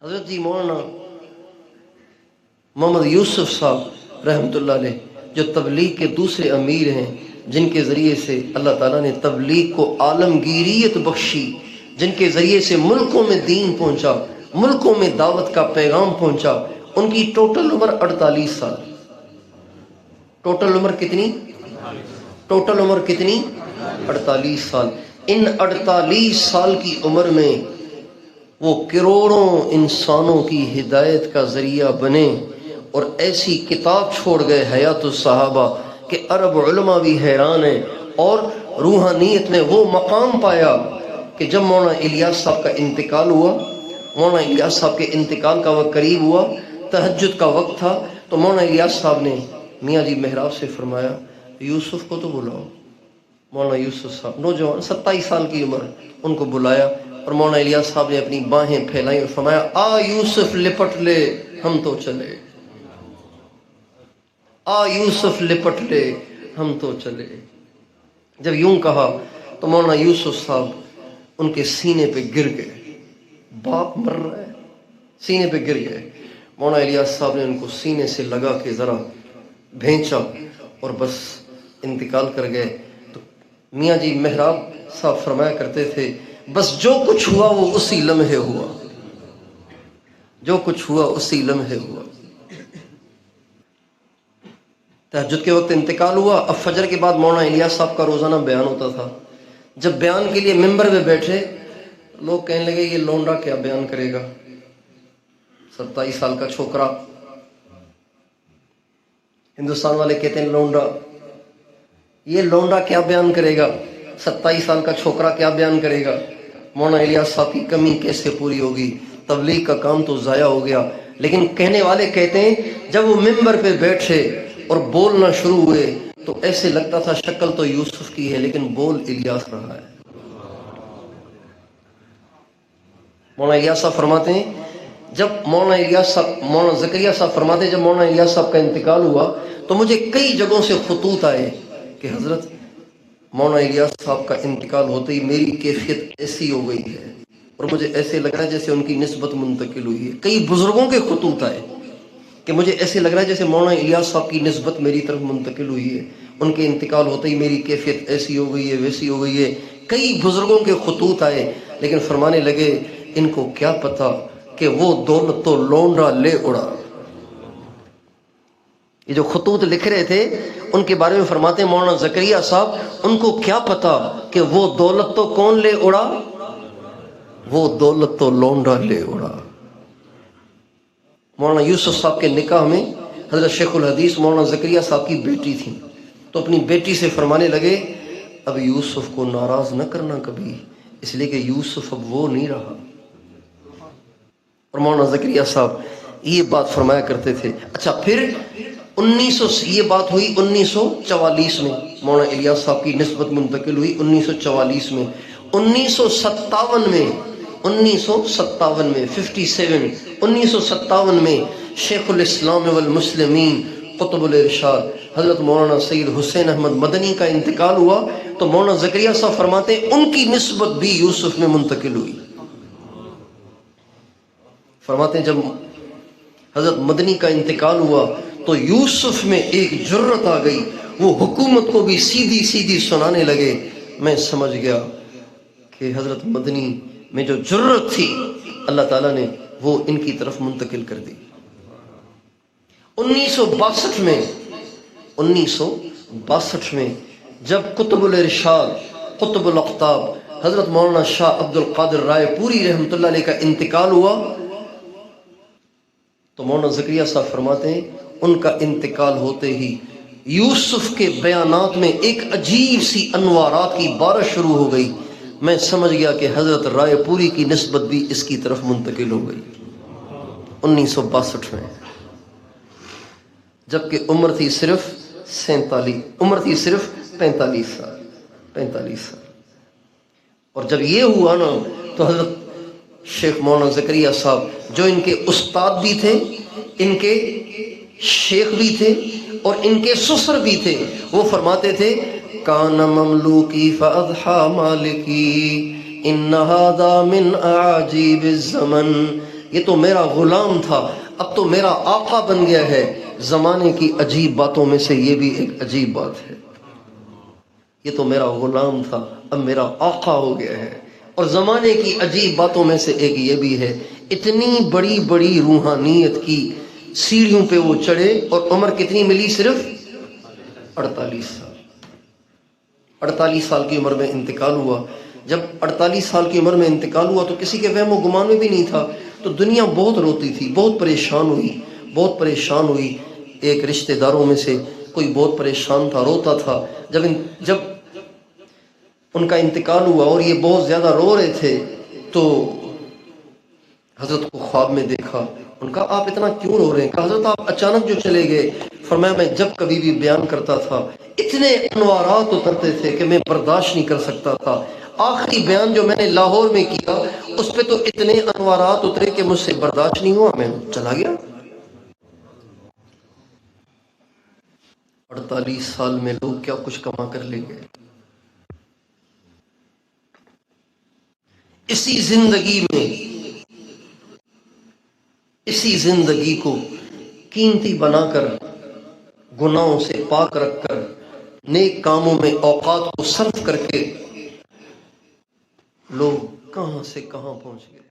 حضرت جی مولانا محمد یوسف صاحب رحمۃ اللہ علیہ جو تبلیغ کے دوسرے امیر ہیں، جن کے ذریعے سے اللہ تعالیٰ نے تبلیغ کو عالمگیریت بخشی، جن کے ذریعے سے ملکوں میں دین پہنچا، ملکوں میں دعوت کا پیغام پہنچا، ان کی ٹوٹل عمر 48 سال۔ ٹوٹل عمر کتنی؟ ٹوٹل عمر کتنی؟ 48 سال۔ ان 48 سال کی عمر میں وہ کروڑوں انسانوں کی ہدایت کا ذریعہ بنے اور ایسی کتاب چھوڑ گئے حیات الصحابہ کہ عرب علماء بھی حیران ہیں، اور روحانیت میں وہ مقام پایا کہ جب مولانا الیاس صاحب کا انتقال ہوا، مولانا الیاس صاحب کے انتقال کا وقت قریب ہوا، تہجد کا وقت تھا، تو مولانا الیاس صاحب نے میاں جی محراب سے فرمایا یوسف کو تو بلاؤ۔ مولانا یوسف صاحب نوجوان 27 سال کی عمر، ان کو بلایا اور مولانا الیاس صاحب نے اپنی باہیں پھیلائیں اور فرمایا آ یوسف لپٹ لے ہم تو چلے، آ یوسف لپٹ لے ہم تو چلے۔ جب یوں کہا تو مولانا یوسف صاحب ان کے سینے پہ گر گئے، باپ مر رہا ہے، سینے پہ گر گئے۔ مولانا الیاس صاحب نے ان کو سینے سے لگا کے ذرا بھینچا اور بس انتقال کر گئے۔ تو میاں جی محراب صاحب فرمایا کرتے تھے بس جو کچھ ہوا وہ اسی لمحے ہوا، جو کچھ ہوا اسی لمحے ہوا۔ تہجد کے وقت انتقال ہوا۔ اب فجر کے بعد مولانا الیاس صاحب کا روزانہ بیان ہوتا تھا۔ جب بیان کے لیے ممبر پہ بیٹھے، لوگ کہنے لگے یہ لونڈا کیا بیان کرے گا، 27 سال کا چھوکرا۔ ہندوستان والے کہتے ہیں لونڈا، یہ لونڈا کیا بیان کرے گا، 27 سال کا چھوکرا کیا بیان کرے گا۔ مولانا الیاس صاحب کی کمی کیسے پوری ہوگی، تبلیغ کا کام تو ضائع ہو گیا۔ لیکن کہنے والے کہتے ہیں جب وہ ممبر پہ بیٹھے اور بولنا شروع ہوئے تو ایسے لگتا تھا شکل تو یوسف کی ہے لیکن بول الیاس رہا ہے۔ مولانا الیاس صاحب فرماتے ہیں جب مولانا زکریا صاحب فرماتے ہیں جب مولانا الیاس صاحب کا انتقال ہوا تو مجھے کئی جگہوں سے خطوط آئے کہ حضرت مولانا الیاس صاحب کا انتقال ہوتے ہی میری کیفیت ایسی ہو گئی ہے اور مجھے ایسے لگ رہا ہے جیسے ان کی نسبت منتقل ہوئی ہے۔ کئی بزرگوں کے خطوط آئے کہ مجھے ایسے لگ رہا ہے جیسے مولانا الیاس صاحب کی نسبت میری طرف منتقل ہوئی ہے، ان کے انتقال ہوتے ہی میری کیفیت ایسی ہو گئی ہے، ویسی ہو گئی ہے۔ کئی بزرگوں کے خطوط آئے لیکن فرمانے لگے ان کو کیا پتا کہ وہ دولت تو لونڈا لے اڑا۔ یہ جو خطوط لکھ رہے تھے ان کے بارے میں فرماتے ہیں مولانا زکریا صاحب ان کو کیا پتا کہ وہ دولت تو کون لے اڑا، وہ دولت تو لونڈا لے اڑا۔ مولانا یوسف صاحب کے نکاح میں حضرت شیخ الحدیث مولانا زکریا صاحب کی بیٹی تھی، تو اپنی بیٹی سے فرمانے لگے اب یوسف کو ناراض نہ کرنا کبھی، اس لیے کہ یوسف اب وہ نہیں رہا۔ اور مولانا زکریا صاحب یہ بات فرمایا کرتے تھے۔ اچھا پھر یہ بات ہوئی 1944 میں، مولانا الیاس صاحب کی نسبت منتقل ہوئی 1944 میں۔ 1957 میں شیخ الاسلام والمسلمین قطب الارشاد حضرت مولانا سید حسین احمد مدنی کا انتقال ہوا تو مولانا زکریا صاحب فرماتے ہیں ان کی نسبت بھی یوسف میں منتقل ہوئی۔ فرماتے ہیں جب حضرت مدنی کا انتقال ہوا تو یوسف میں ایک جرت آ گئی، وہ حکومت کو بھی سیدھی سیدھی سنانے لگے۔ میں سمجھ گیا کہ حضرت مدنی میں جو جرت تھی اللہ تعالیٰ نے وہ ان کی طرف منتقل کر دی۔ 1962 میں جب قطب الارشاد قطب الاقطاب حضرت مولانا شاہ عبد القادر رائے پوری رحمۃ اللہ علیہ کا انتقال ہوا تو مولانا زکریا صاحب فرماتے ہیں ان کا انتقال ہوتے ہی یوسف کے بیانات میں ایک عجیب سی انوارات کی بارش شروع ہو گئی۔ میں سمجھ گیا کہ حضرت رائے پوری کی نسبت بھی اس کی طرف منتقل ہو گئی 1962 میں، جبکہ عمر تھی صرف 45 سال۔ اور جب یہ ہوا نا تو حضرت شیخ مولانا زکریا صاحب جو ان کے استاد بھی تھے، ان کے شیخ بھی تھے اور ان کے سسر بھی تھے، وہ فرماتے تھے کان مملوکی فاضحى مالکی ان هذا من اعاجیب الزمن یہ تو میرا غلام تھا، اب تو میرا آقا بن گیا ہے۔ زمانے کی عجیب باتوں میں سے یہ بھی ایک عجیب بات ہے، یہ تو میرا غلام تھا اب میرا آقا ہو گیا ہے۔ اور زمانے کی عجیب باتوں میں سے ایک یہ بھی ہے، اتنی بڑی بڑی روحانیت کی سیڑھیوں پہ وہ چڑھے اور عمر کتنی ملی؟ صرف 48 سال۔ 48 سال کی عمر میں انتقال ہوا۔ جب 48 سال کی عمر میں انتقال ہوا تو کسی کے وہم و گمان میں بھی نہیں تھا، تو دنیا بہت روتی تھی، بہت پریشان ہوئی، بہت پریشان ہوئی۔ ایک رشتہ داروں میں سے کوئی بہت پریشان تھا، روتا تھا۔ جب ان کا انتقال ہوا اور یہ بہت زیادہ رو رہے تھے تو حضرت کو خواب میں دیکھا۔ ان کا آپ اتنا کیوں رو رہے ہیں؟ کہا حضرت آپ اچانک جو چلے گئے۔ فرمایا میں جب کبھی بھی بیان کرتا تھا اتنے انوارات اترتے تھے کہ میں برداشت نہیں کر سکتا تھا۔ آخری بیان جو میں نے لاہور میں کیا اس پہ تو اتنے انوارات اترے کہ مجھ سے برداشت نہیں ہوا، میں چلا گیا۔ 48 سال میں لوگ کیا کچھ کما کر لے گئے۔ اسی زندگی کو قیمتی بنا کر، گناہوں سے پاک رکھ کر، نیک کاموں میں اوقات کو صرف کر کے لوگ کہاں سے کہاں پہنچ گئے۔